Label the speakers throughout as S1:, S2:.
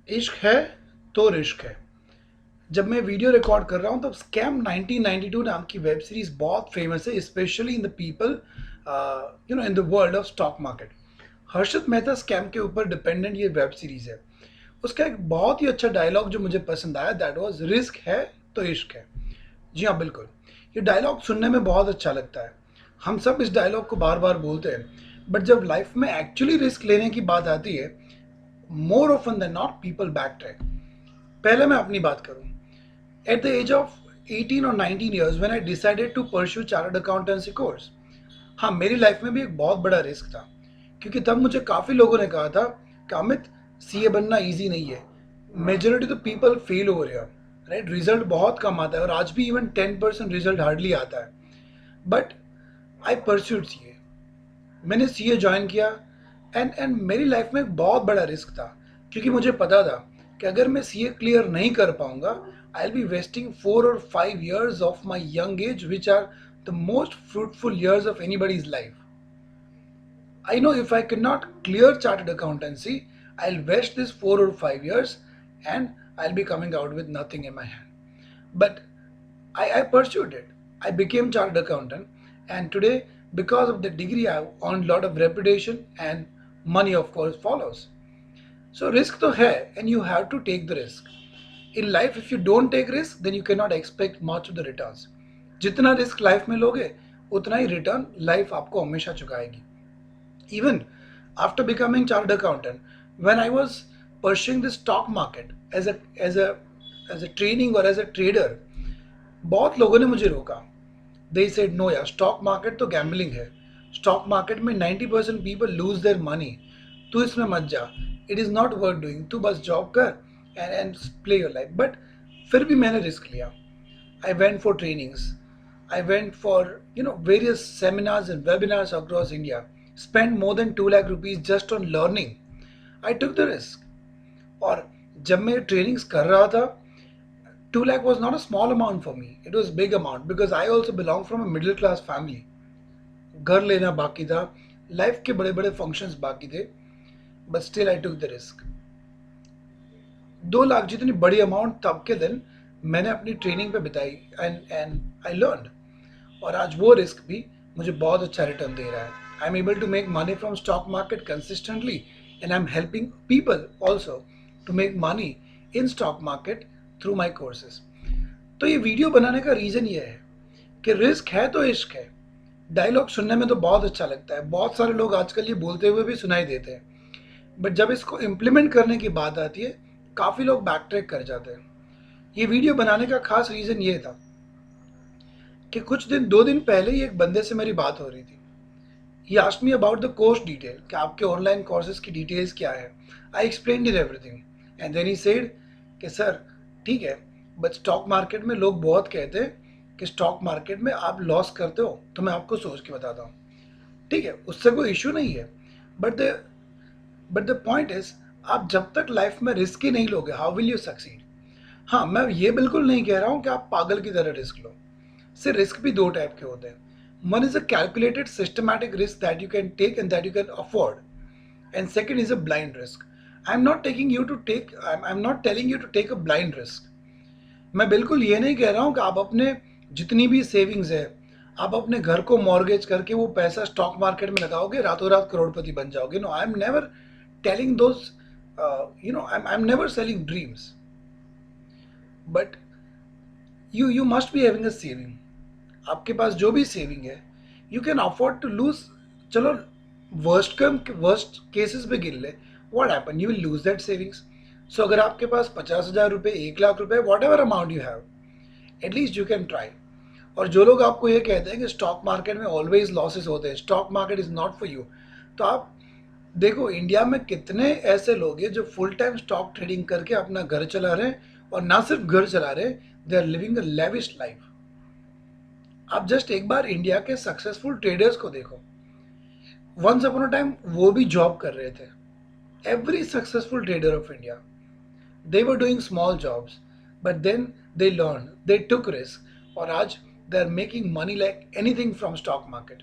S1: इश्क है तो रिश्क है। जब मैं वीडियो रिकॉर्ड कर रहा हूँ तब स्कैम 1992 नाम की वेब सीरीज बहुत फेमस है, specially in the people in the world of stock market. Harshad Mehta scam के ऊपर डिपेंडेंट ये वेब सीरीज है। उसका एक बहुत ही अच्छा डायलॉग जो मुझे पसंद आया, दैट वाज रिस्क है तो इश्क है। जी हाँ, बिल्कुल। ये डायलॉग सुनने में बहुत अच्छा लगता है। हम सब इस डायलॉग को बार बार बोलते हैं, बट जब लाइफ में एक्चुअली रिस्क लेने की बात आती है, more often than not people back track. पहले मैं अपनी बात करूं, एट द एज ऑफ 18 और 19 years when I decided to pursue chartered accountancy course, हाँ, मेरी लाइफ में भी एक बहुत बड़ा रिस्क था। क्योंकि तब मुझे काफ़ी लोगों ने कहा था कि अमित, सीए बनना ईजी नहीं है, मेजोरिटी तो पीपल फेल हो रहे हैं, राइट, रिजल्ट बहुत कम आता है और आज भी इवन 10% रिजल्ट हार्डली आता है। But I pursued CA. मैंने सीए ज्वाइन किया एंड मेरी लाइफ में एक बहुत बड़ा रिस्क था, क्योंकि मुझे पता था कि अगर मैं सीए क्लियर नहीं कर पाऊंगा, आई विल बी वेस्टिंग 4 और 5 years of my young age which are the most fruitful years of anybody's life. I know if I cannot clear chartered accountancy, I'll waste this 4 or 5 years and I'll be coming out with nothing in my hand. But I pursued it. I became chartered accountant, and today, because of the degree, I've earned a lot of reputation and money, of course, follows. So risk to hai, and you have to take the risk. In life, if you don't take risk, then you cannot expect much of the returns. जितना risk life में लोगे, उतना ही return life आपको हमेशा चुकाएगी। Even after becoming chartered accountant, when I was pursuing the stock market as a training or as a trader, बहुत लोगों ने मुझे रोका। They said no यार, स्टॉक मार्केट तो गैम्बलिंग है, स्टॉक मार्केट में 90% पीपल लूज देयर मनी, तू इसमें मत जा, it is not worth doing, तू बस जॉब कर and play your life. But फिर भी मैंने रिस्क लिया। I went for trainings. I went for various seminars and webinars across India. Spent more than 2 lakh rupees just on learning. I took the risk. और जब मैं trainings कर रहा था, 2 lakh was not a small amount for me. It was big amount because I also belong from a middle class family. घर लेना बाकी था, लाइफ के बड़े बड़े फंक्शंस बाकी थे, but still I took the risk. 2 lakh जितनी बड़ी अमाउंट तब के दिन मैंने अपनी ट्रेनिंग पे बिताई एंड आई लर्न। और आज वो रिस्क भी मुझे बहुत अच्छा रिटर्न दे रहा है। I am able to make money from stock market consistently and I am helping people also to make money in stock market through my courses. तो ये वीडियो बनाने का रीज़न ये है कि रिस्क है तो इश्क है। डायलॉग सुनने में तो बहुत अच्छा लगता है, बहुत सारे लोग आजकल ये बोलते हुए भी सुनाई देते हैं, बट जब इसको इम्प्लीमेंट करने की बात आती है, काफ़ी लोग बैक ट्रैक कर जाते हैं। ये वीडियो बनाने का खास रीज़न ये था कि कुछ दिन 2 दिन पहले ही एक बंदे से मेरी बात हो रही थी। He asked me about the course detail, कि आपके ऑनलाइन कोर्सेज की डिटेल्स क्या है। I explained in everything and then he said कि सर ठीक है, बट स्टॉक मार्केट में लोग बहुत कहते हैं कि स्टॉक मार्केट में आप लॉस करते हो, तो मैं आपको सोच के बताता हूँ। ठीक है, उससे कोई इशू नहीं है, but the but the point is, आप जब तक लाइफ में रिस्क ही नहीं लोगे, हाउ विल यू सक्सीड। हाँ, मैं ये बिल्कुल नहीं कह रहा हूँ कि आप पागल की तरह रिस्क लो। से रिस्क भी दो टाइप के होते हैं। One is a calculated systematic risk that you can take and that you can afford, and second is a blind risk. I am not telling you to take a blind risk. मैं बिल्कुल ये नहीं कह रहा हूँ कि आप अपने जितनी भी सेविंग्स है, आप अपने घर को मॉर्गेज करके वो पैसा स्टॉक मार्केट में लगाओगे, रातों रात करोड़पति बन जाओगे। No, I am never telling those, I am never selling dreams, but you must be having a saving. आपके पास जो भी सेविंग है, you can afford to lose. चलो, वर्स्ट केसेस पे गिन ले, what happen, you will lose that savings. So अगर आपके पास 50,000 रुपये, 1 लाख रुपये, whatever amount you have, at least you can try. और जो लोग आपको ये कहते हैं कि स्टॉक मार्केट में ऑलवेज लॉसेस होते हैं, stock market is not for you, तो आप देखो इंडिया में कितने ऐसे लोग हैं जो फुल टाइम स्टॉक ट्रेडिंग करके अपना घर चला रहे हैं, और ना सिर्फ घर चला रहे, they are living a lavish life. आप जस्ट एक बार इंडिया के सक्सेसफुल ट्रेडर्स को देखो। वंस अपॉन अ टाइम वो भी जॉब कर रहे थे। Every successful trader of India, they were doing small jobs, but then they learned, they took risk, और आज they are making money like anything from stock market।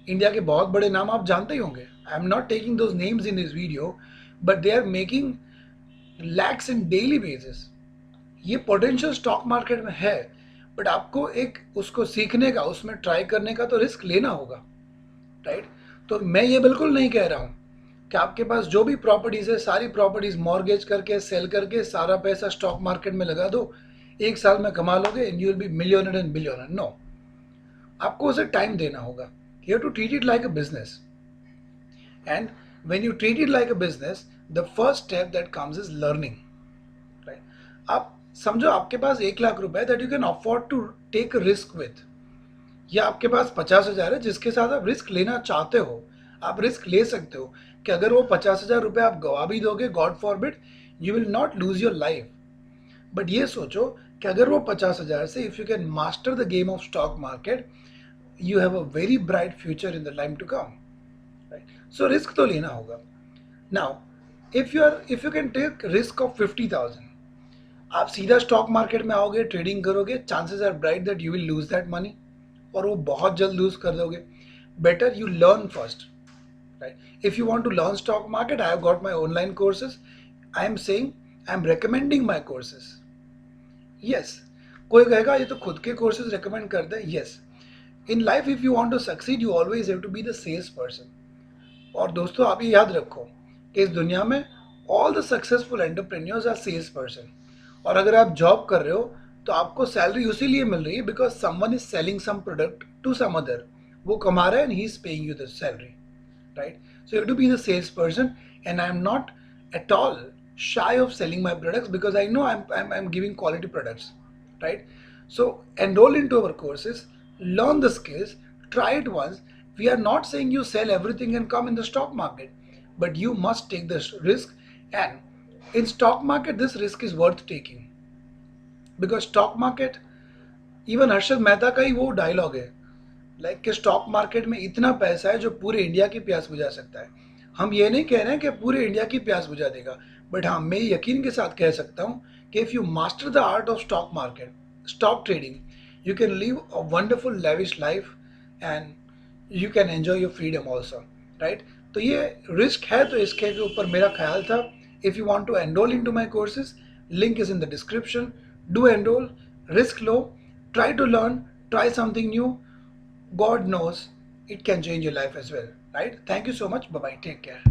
S1: India के बहुत बड़े नाम आप जानते ही होंगे, I am not taking those names in this video, but they are making lakhs in daily basis. ये पोटेंशियल स्टॉक मार्केट में है, बट आपको एक उसको सीखने का, उसमें ट्राई करने का तो रिस्क लेना होगा, राइट? तो मैं ये बिल्कुल नहीं कह रहा हूँ कि आपके पास जो भी प्रॉपर्टीज है सारी प्रॉपर्टीज मॉर्गेज करके सेल करके सारा पैसा स्टॉक मार्केट में लगा दो, एक साल में कमा लोगे and you will be millionaire and billionaire. No, आपको उसे टाइम देना होगा। You have to treat it like a business, and when you treat it like a business, the first step that comes is learning, right? आप समझो आपके पास 1 लाख रुपए that you can afford to take risk with, या आपके पास 50,000 है जिसके साथ आप रिस्क लेना चाहते हो। आप रिस्क ले सकते हो कि अगर वो 50,000 रुपये आप गवा भी दोगे, God forbid, you will not lose your life. But ये सोचो कि अगर वो 50,000 से if you can master the game of stock market, you have a very bright future in the time to come, right? So risk तो लेना होगा। Now if you can take risk of 50,000, आप सीधा स्टॉक मार्केट में आओगे, trading करोगे, chances are bright that you will lose that money, और वो बहुत जल्द लूज कर दोगे। Better you learn first, right? If you want to learn stock market, I have got my online courses. I am saying, I am recommending my courses. Yes, कोई कहेगा ये तो खुद के कोर्सेज recommend करते हैं। Yes, in life if you want to succeed, you always have to be the sales person. और दोस्तों आप ये याद रखो कि इस दुनिया में all the successful entrepreneurs are sales person. और अगर आप जॉब कर रहे हो तो आपको सैलरी उसी लिए मिल रही है because someone is selling some product to some other, वो कमा रहा है and he is paying you the salary, right? So you have to be the salesperson, and I'm not at all shy of selling my products because I know I'm giving quality products, right? So enroll into our courses, learn the skills, try it once. We are not saying you sell everything and come in the stock market, but you must take this risk, and in stock market this risk is worth taking because stock market, even Harshad Mehta का ही वो dialogue है, like कि stock market में इतना पैसा है जो पूरे इंडिया की प्यास बुझा सकता है। हम ये नहीं कह रहे हैं कि पूरे इंडिया की प्यास बुझा देगा, बट हाँ मैं यकीन के साथ कह सकता हूँ कि if you master the art of stock market, stock trading, you can live a wonderful lavish life and you can enjoy your freedom also, right? तो ये रिस्क है, तो इसके ऊपर मेरा ख्याल था। If you want to enroll in to my courses, link is in the description. Do enroll, risk लो, try to learn, try something new. God knows it can change your life as well, right? Thank you so much. Bye bye. Take care.